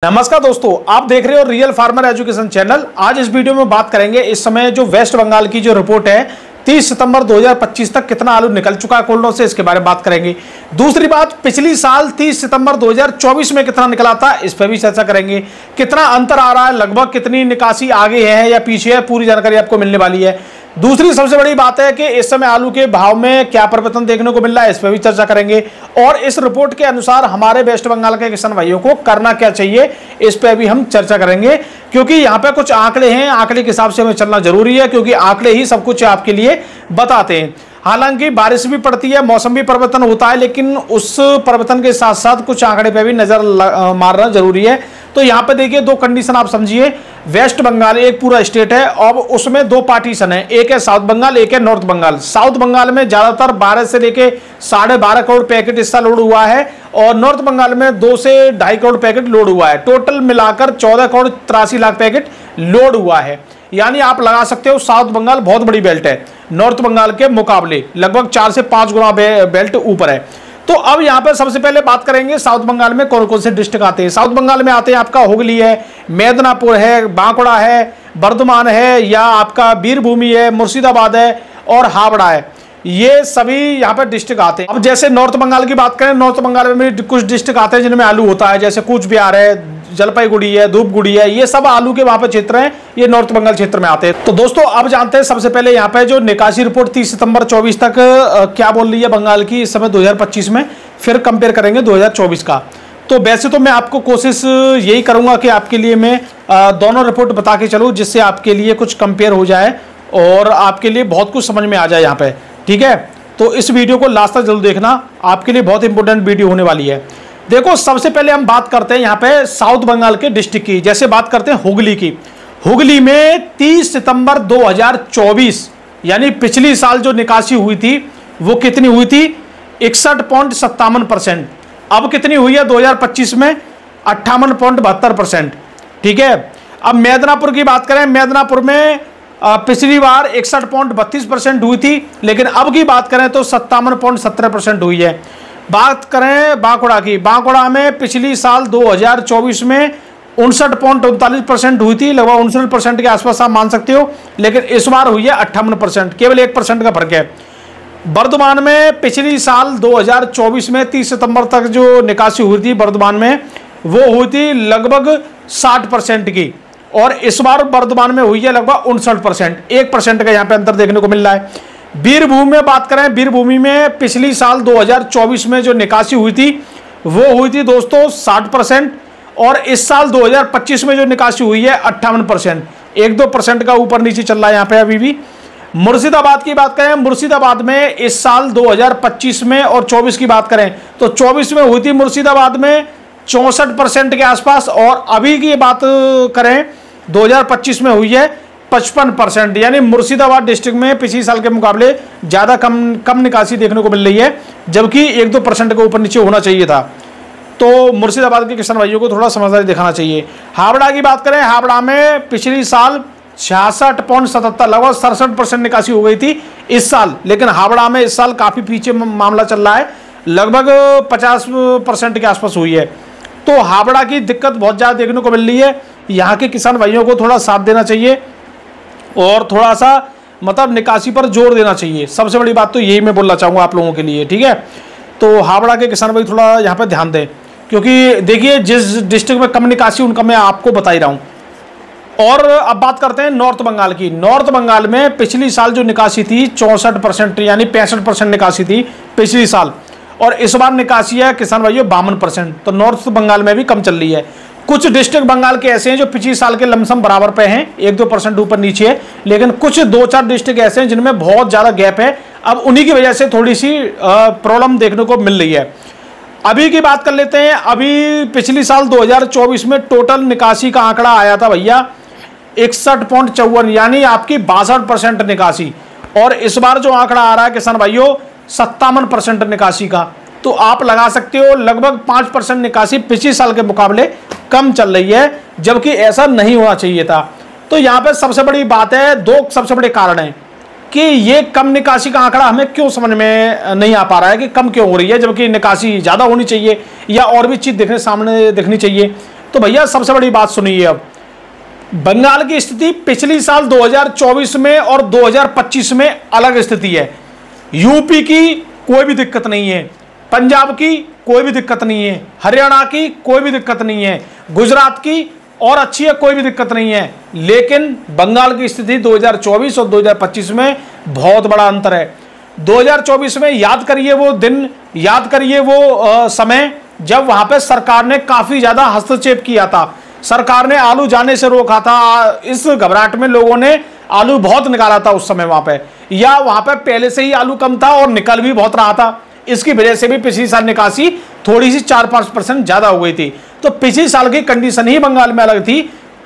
नमस्कार दोस्तों, आप देख रहे हो रियल फार्मर एजुकेशन चैनल। आज इस वीडियो में बात करेंगे इस समय जो वेस्ट बंगाल की जो रिपोर्ट है 30 सितंबर 2025 तक कितना आलू निकल चुका है कोल्डों से, इसके बारे में बात करेंगे। दूसरी बात, पिछली साल 30 सितंबर 2024 में कितना निकला था, इस पर भी चर्चा करेंगे। कितना अंतर आ रहा है, लगभग कितनी निकासी आगे है या पीछे है, पूरी जानकारी आपको मिलने वाली है। दूसरी सबसे बड़ी बात है कि इस समय आलू के भाव में क्या परिवर्तन देखने को मिल रहा है, इस पर भी चर्चा करेंगे। और इस रिपोर्ट के अनुसार हमारे वेस्ट बंगाल के किसान भाइयों को करना क्या चाहिए, इस पर भी हम चर्चा करेंगे। क्योंकि यहाँ पे कुछ आंकड़े हैं, आंकड़े के हिसाब से हमें चलना जरूरी है, क्योंकि आंकड़े ही सब कुछ आपके लिए बताते हैं। हालांकि बारिश भी पड़ती है, मौसम भी परिवर्तन होता है, लेकिन उस परिवर्तन के साथ साथ कुछ आंकड़े पे भी नजर मारना जरूरी है। तो यहाँ पे देखिए, दो कंडीशन आप समझिए। वेस्ट बंगाल एक पूरा स्टेट है और उसमें दो पार्टीशन है, एक है साउथ बंगाल, एक है नॉर्थ बंगाल। साउथ बंगाल में ज्यादातर 12 से लेके 12.5 करोड़ पैकेट इस साल लोड हुआ है और नॉर्थ बंगाल में 2 से 2.5 करोड़ पैकेट लोड हुआ है। टोटल मिलाकर 14 करोड़ 83 लाख पैकेट लोड हुआ है। यानी आप लगा सकते हो साउथ बंगाल बहुत बड़ी बेल्ट है, नॉर्थ बंगाल के मुकाबले लगभग 4 से 5 गुना बेल्ट ऊपर है। तो अब यहाँ पर सबसे पहले बात करेंगे साउथ बंगाल में कौन कौन से डिस्ट्रिक्ट आते हैं। साउथ बंगाल में आते हैं आपका हुगली है, मेदिनीपुर है, बांकुड़ा है, बर्धमान है, या आपका वीरभूमि है, मुर्शिदाबाद है और हावड़ा है। ये सभी यहाँ पर डिस्ट्रिक्ट आते हैं। अब जैसे नॉर्थ बंगाल की बात करें, नॉर्थ बंगाल में भी कुछ डिस्ट्रिक्ट आते हैं जिनमें आलू होता है, जैसे कूच बिहार है, जलपाईगुड़ी है, धूपगुड़ी है, ये सब आलू के वहां पे क्षेत्र हैं, ये नॉर्थ बंगाल क्षेत्र में आते हैं। तो दोस्तों अब जानते हैं सबसे पहले यहाँ पे जो निकासी रिपोर्ट 30 सितंबर 24 तक क्या बोल रही है बंगाल की इस समय 2025 में, फिर कंपेयर करेंगे 2024 का। तो वैसे तो मैं आपको कोशिश यही करूंगा कि आपके लिए मैं दोनों रिपोर्ट बता के चलूँ, जिससे आपके लिए कुछ कंपेयर हो जाए और आपके लिए बहुत कुछ समझ में आ जाए यहाँ पे, ठीक है। तो इस वीडियो को लास्ट तक जरूर देखना, आपके लिए बहुत इंपॉर्टेंट वीडियो होने वाली है। देखो, सबसे पहले हम बात करते हैं यहाँ पे साउथ बंगाल के डिस्ट्रिक्ट की। जैसे बात करते हैं हुगली की। हुगली में 30 सितंबर 2024 यानी पिछली साल जो निकासी हुई थी वो कितनी हुई थी, 61.57%। अब कितनी हुई है 2025 में, 58.72%, ठीक है। अब मेदिनीपुर की बात करें, मेदिनीपुर में पिछली बार 61.32% हुई थी, लेकिन अब की बात करें तो 57.17% हुई है। बात करें बांकुड़ा की, बांकुड़ा में पिछली साल 2024 में 59.39% हुई थी, लगभग 59% के आसपास आप मान सकते हो, लेकिन इस बार हुई है 58%, केवल 1% का फर्क है। बर्धमान में पिछली साल 2024 में 30 सितंबर तक जो निकासी हुई थी बर्धमान में, वो हुई थी लगभग 60% की, और इस बार बर्धमान में हुई है लगभग 59%, 1% का यहाँ पे अंतर देखने को मिल रहा है। वीरभूमि में बात करें, वीरभूमि में पिछली साल 2024 में जो निकासी हुई थी वो हुई थी दोस्तों 60%, और इस साल 2025 में जो निकासी हुई है 58%, 1-2% का ऊपर नीचे चल रहा है यहाँ पे अभी भी। मुर्शिदाबाद की बात करें, मुर्शिदाबाद में इस साल 2025 में और 24 की बात करें तो 24 में हुई थी मुर्शिदाबाद में 64% के आसपास, और अभी की बात करें 2025 में हुई है 55%। यानी मुर्शिदाबाद डिस्ट्रिक्ट में पिछली साल के मुकाबले ज़्यादा कम निकासी देखने को मिल रही है, जबकि 1-2% के ऊपर नीचे होना चाहिए था। तो मुर्शिदाबाद के किसान भाइयों को थोड़ा समझदारी दिखाना चाहिए। हावड़ा की बात करें, हावड़ा में पिछली साल 66.77 लगभग 67% निकासी हो गई थी इस साल, लेकिन हावड़ा में इस साल काफ़ी पीछे मामला चल रहा है, लगभग 50% के आसपास हुई है। तो हावड़ा की दिक्कत बहुत ज़्यादा देखने को मिल रही है। यहाँ के किसान भाइयों को थोड़ा साथ देना चाहिए और थोड़ा सा मतलब निकासी पर जोर देना चाहिए। सबसे बड़ी बात तो यही मैं बोलना चाहूँगा आप लोगों के लिए, ठीक है। तो हावड़ा के किसान भाई थोड़ा यहाँ पर ध्यान दें, क्योंकि देखिए जिस डिस्ट्रिक्ट में कम निकासी उनका मैं आपको बता ही रहा हूँ। और अब बात करते हैं नॉर्थ बंगाल की। नॉर्थ बंगाल में पिछली साल जो निकासी थी 64% यानी 65% निकासी थी पिछली साल, और इस बार निकासी है किसान भाइयों 52%। तो नॉर्थ बंगाल में भी कम चल रही है। कुछ डिस्ट्रिक्ट बंगाल के ऐसे हैं जो पिछली साल के लमसम बराबर पे हैं, 1-2% ऊपर नीचे है, लेकिन कुछ 2-4 डिस्ट्रिक्ट ऐसे हैं जिनमें बहुत ज़्यादा गैप है। अब उन्हीं की वजह से थोड़ी सी प्रॉब्लम देखने को मिल रही है। अभी की बात कर लेते हैं। अभी पिछली साल 2024 में टोटल निकासी का आंकड़ा आया था भैया 61.54, यानी आपकी 62% निकासी, और इस बार जो आंकड़ा आ रहा है किसान भाइयों 57% निकासी का। तो आप लगा सकते हो लगभग 5% निकासी पिछले साल के मुकाबले कम चल रही है, जबकि ऐसा नहीं होना चाहिए था। तो यहाँ पे सबसे बड़ी बात है, दो सबसे बड़े कारण हैं कि ये कम निकासी का आंकड़ा हमें क्यों समझ में नहीं आ पा रहा है कि कम क्यों हो रही है, जबकि निकासी ज़्यादा होनी चाहिए या और भी चीज़ सामने दिखनी चाहिए। तो भैया सबसे बड़ी बात सुनिए, अब बंगाल की स्थिति पिछली साल 2024 में और 2025 में अलग स्थिति है। यूपी की कोई भी दिक्कत नहीं है, पंजाब की कोई भी दिक्कत नहीं है, हरियाणा की कोई भी दिक्कत नहीं है, गुजरात की और अच्छी है, कोई भी दिक्कत नहीं है। लेकिन बंगाल की स्थिति 2024 और 2025 में बहुत बड़ा अंतर है। 2024 में याद करिए वो दिन, याद करिए वो समय जब वहां पे सरकार ने काफी ज्यादा हस्तक्षेप किया था, सरकार ने आलू जाने से रोका था। इस घबराहट में लोगों ने आलू बहुत निकाला था उस समय वहां पे, या वहां पे पहले से ही आलू कम था और निकल भी बहुत रहा था। इसकी वजह से भी पिछली साल निकासी थोड़ी सी 4-5% ज्यादा हो गई थी। तो पिछली साल की कंडीशन ही बंगाल में अलग थी।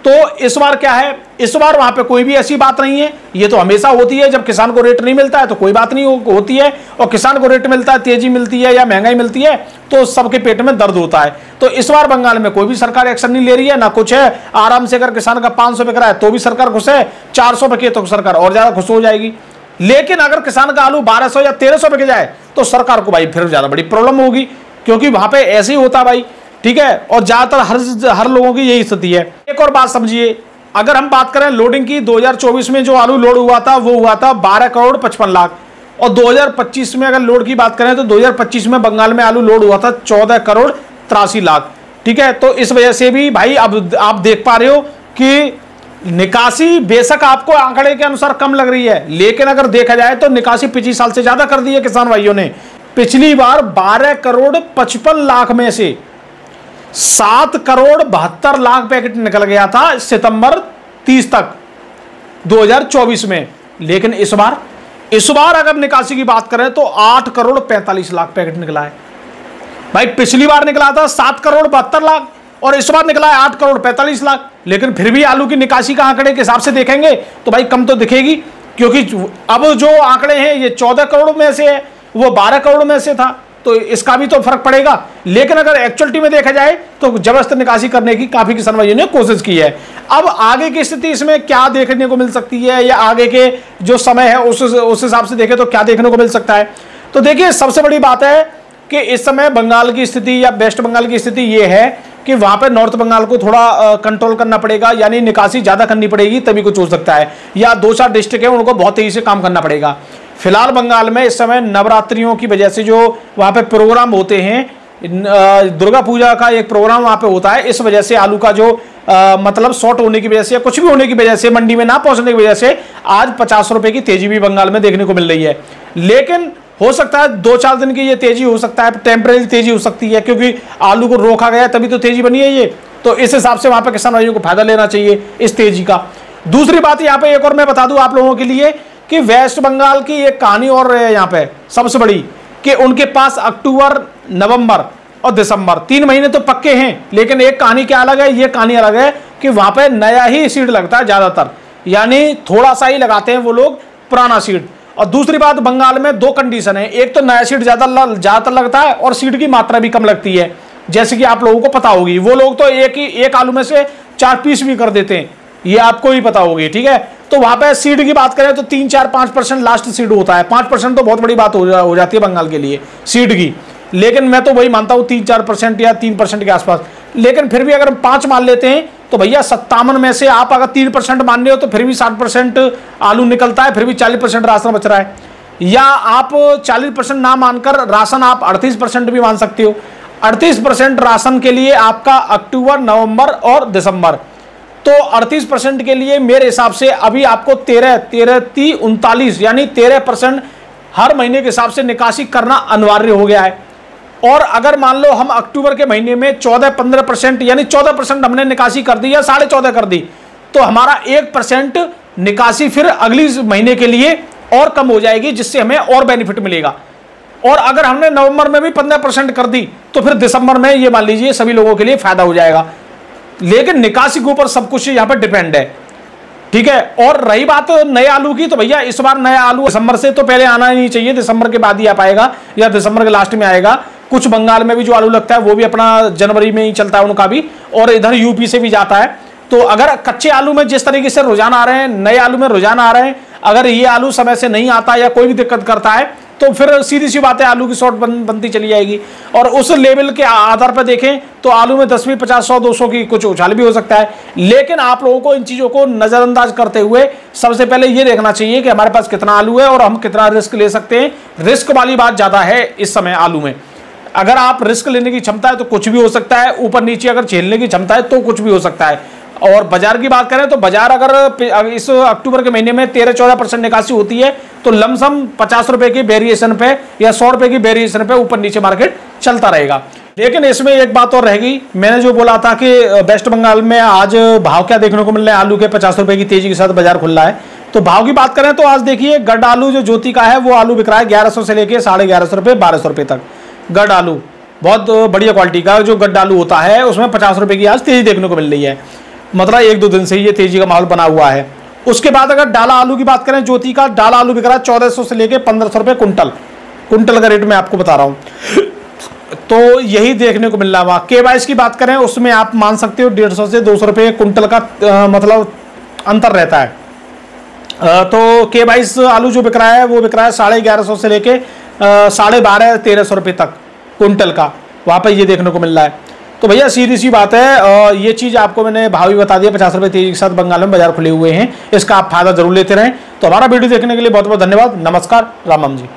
तो इस बार क्या है, इस बार वहां पे कोई भी ऐसी बात नहीं है। ये तो हमेशा होती है, जब किसान को रेट नहीं मिलता है तो कोई बात नहीं होती है, और किसान को रेट मिलता है, तेजी मिलती है या महंगाई मिलती है, तो सबके पेट में दर्द होता है। तो इस बार बंगाल में कोई भी सरकार एक्शन नहीं ले रही है, ना कुछ है। आराम से अगर किसान का 500 बिक रहा है तो भी सरकार खुश है, 400 बिके तो सरकार और ज्यादा खुश हो जाएगी। लेकिन अगर किसान का आलू 1200 या 1300 बिक जाए तो सरकार को भाई फिर ज्यादा बड़ी प्रॉब्लम होगी, क्योंकि वहां पे ऐसे ही होता है भाई, ठीक है। और ज्यादातर हर लोगों की यही स्थिति है। एक और बात समझिए, अगर हम बात करें लोडिंग की, 2024 में जो आलू लोड हुआ था वो हुआ था 12 करोड़ 55 लाख, और 2025 में अगर लोड की बात करें तो 2025 में बंगाल में आलू लोड हुआ था 14 करोड़ 83 लाख, ठीक है। तो इस वजह से भी भाई अब आप देख पा रहे हो कि निकासी बेशक आपको आंकड़े के अनुसार कम लग रही है, लेकिन अगर देखा जाए तो निकासी पिछले साल से ज्यादा कर दी है किसान भाइयों ने। पिछली बार 12 करोड़ 55 लाख में से 7 करोड़ 72 लाख पैकेट निकल गया था सितंबर 30 तक 2024 में। लेकिन इस बार अगर निकासी की बात करें तो 8 करोड़ 45 लाख पैकेट निकला है। भाई पिछली बार निकला था 7 करोड़ 72 लाख और इस बार निकला है 8 करोड़ 45 लाख। लेकिन फिर भी आलू की निकासी का आंकड़े के हिसाब से देखेंगे तो भाई कम तो दिखेगी, क्योंकि अब जो आंकड़े हैं ये 14 करोड़ में से है, वो 12 करोड़ में से था, तो इसका भी तो फर्क पड़ेगा। लेकिन अगर एक्चुअलिटी में देखा जाए तो जबरदस्त निकासी करने की काफी किसान भाइयों ने कोशिश की है। अब आगे की स्थिति इसमें क्या देखने को मिल सकती है, या आगे के जो समय है उस हिसाब से देखें तो क्या देखने को मिल सकता है। तो देखिए सबसे बड़ी बात है कि इस समय बंगाल की स्थिति या वेस्ट बंगाल की स्थिति ये है कि वहां पे नॉर्थ बंगाल को थोड़ा कंट्रोल करना पड़ेगा, यानी निकासी ज्यादा करनी पड़ेगी, तभी कुछ हो सकता है। या 2-4 डिस्ट्रिक्ट है उनको बहुत तेजी से काम करना पड़ेगा। फिलहाल बंगाल में इस समय नवरात्रियों की वजह से जो वहां पे प्रोग्राम होते हैं, दुर्गा पूजा का एक प्रोग्राम वहां पे होता है, इस वजह से आलू का जो मतलब शॉर्ट होने की वजह से या कुछ भी होने की वजह से, मंडी में ना पहुंचने की वजह से आज 50 रुपए की तेजी भी बंगाल में देखने को मिल रही है। लेकिन हो सकता है 2-4 दिन की ये तेजी हो सकता है, टेम्परेरी तेजी हो सकती है, क्योंकि आलू को रोका गया तभी तो तेजी बनी है ये। तो इस हिसाब से वहां पे किसान भाइयों को फायदा लेना चाहिए इस तेजी का। दूसरी बात यहाँ पे एक और मैं बता दूं आप लोगों के लिए कि वेस्ट बंगाल की एक कहानी और है यहाँ पे सबसे बड़ी, कि उनके पास अक्टूबर, नवंबर और दिसंबर 3 महीने तो पक्के हैं, लेकिन एक कहानी क्या अलग है, ये कहानी अलग है कि वहां पे नया ही सीड लगता है ज्यादातर, यानी थोड़ा सा ही लगाते हैं वो लोग पुराना सीड। और दूसरी बात, बंगाल में 2 कंडीशन है, एक तो नया सीड ज्यादातर लगता है और सीड की मात्रा भी कम लगती है, जैसे कि आप लोगों को पता होगी। वो लोग तो एक आलू में से 4 पीस भी कर देते हैं, ये आपको ही पता होगी, ठीक है। तो वहां पे सीड की बात करें तो 3-4-5% लास्ट सीड होता है। 5% तो बहुत बड़ी बात हो जाती है बंगाल के लिए सीड की, लेकिन मैं तो वही मानता हूं 3-4% या 3% के आसपास। लेकिन फिर भी अगर हम 5 मान लेते हैं तो भैया 57 में से आप अगर 3% मान रहे हो तो फिर भी 60% आलू निकलता है, फिर भी 40% राशन बच रहा है। या आप 40% ना मानकर राशन आप 38% भी मान सकते हो। 38% राशन के लिए आपका अक्टूबर, नवंबर और दिसंबर, तो 38% के लिए मेरे हिसाब से अभी आपको 13-39 यानी 13% हर महीने के हिसाब से निकासी करना अनिवार्य हो गया है। और अगर मान लो हम अक्टूबर के महीने में 14-15% यानी 14% हमने निकासी कर दी या 14.5 कर दी, तो हमारा 1% निकासी फिर अगली महीने के लिए और कम हो जाएगी, जिससे हमें और बेनिफिट मिलेगा। और अगर हमने नवंबर में भी 15% कर दी तो फिर दिसंबर में ये मान लीजिए सभी लोगों के लिए फायदा हो जाएगा। लेकिन निकासी के ऊपर सब कुछ यहाँ पर डिपेंड है, ठीक है। और रही बात नए आलू की, तो भैया इस बार नया आलू दिसंबर से तो पहले आना ही नहीं चाहिए, दिसंबर के बाद ही आ पाएगा या दिसंबर के लास्ट में आएगा। कुछ बंगाल में भी जो आलू लगता है वो भी अपना जनवरी में ही चलता है उनका भी, और इधर यूपी से भी जाता है। तो अगर कच्चे आलू में जिस तरीके से रुझान आ रहे हैं, नए आलू में रुझान आ रहे हैं, अगर ये आलू समय से नहीं आता या कोई भी दिक्कत करता है तो फिर सीधी सी बात है आलू की शॉर्ट बनती चली जाएगी। और उस लेवल के आधार पर देखें तो आलू में 10, 50, 100, 200 की कुछ उछाल भी हो सकता है। लेकिन आप लोगों को इन चीज़ों को नज़रअंदाज करते हुए सबसे पहले ये देखना चाहिए कि हमारे पास कितना आलू है और हम कितना रिस्क ले सकते हैं। रिस्क वाली बात ज़्यादा है इस समय आलू में। अगर आप रिस्क लेने की क्षमता है तो कुछ भी हो सकता है, ऊपर नीचे अगर झेलने की क्षमता है तो कुछ भी हो सकता है। और बाजार की बात करें तो बाजार अगर इस अक्टूबर के महीने में 13-14% निकासी होती है तो लमसम 50 रुपए की वेरिएशन पे या 100 रुपए की वेरिएशन पे ऊपर नीचे मार्केट चलता रहेगा। लेकिन इसमें एक बात और रहेगी, मैंने जो बोला था कि वेस्ट बंगाल में आज भाव क्या देखने को मिल रहे हैं, आलू के 50 रुपए की तेजी के साथ बाजार खुल रहा है। तो भाव की बात करें तो आज देखिए गड्ढ आलू जो ज्योति का है वो आलू बिक रहा है 1100 से लेके 1150 रुपए 1200 रुपए तक। गड्ढ आलू बहुत बढ़िया क्वालिटी का जो गड्ढ आलू होता है उसमें 50 रुपए की आज तेजी देखने को मिल रही है। मतलब 1-2 दिन से ये तेजी का माहौल बना हुआ है। उसके बाद अगर डाला आलू की बात करें, ज्योति का डाला आलू बिक रहा है 1400 से लेके 1500 रुपए कुंटल का रेट मैं आपको बता रहा हूं। तो यही देखने को मिल रहा है। K22 की बात करें उसमें आप मान सकते हो 150 से 200 रुपए कुंटल का मतलब अंतर रहता है। तो K22 आलू जो बिक रहा है वो बिक रहा है 1150 से लेके 1250-1300 रुपए तक कुंटल का, वहां पर ये देखने को मिल रहा है। तो भैया सीधी सी बात है, ये चीज़ आपको मैंने भाव भी बता दिया। 50 रुपए तेजी के साथ बंगाल में बाजार खुले हुए हैं, इसका आप फायदा जरूर लेते रहें। तो हमारा वीडियो देखने के लिए बहुत बहुत धन्यवाद। नमस्कार, राम राम जी।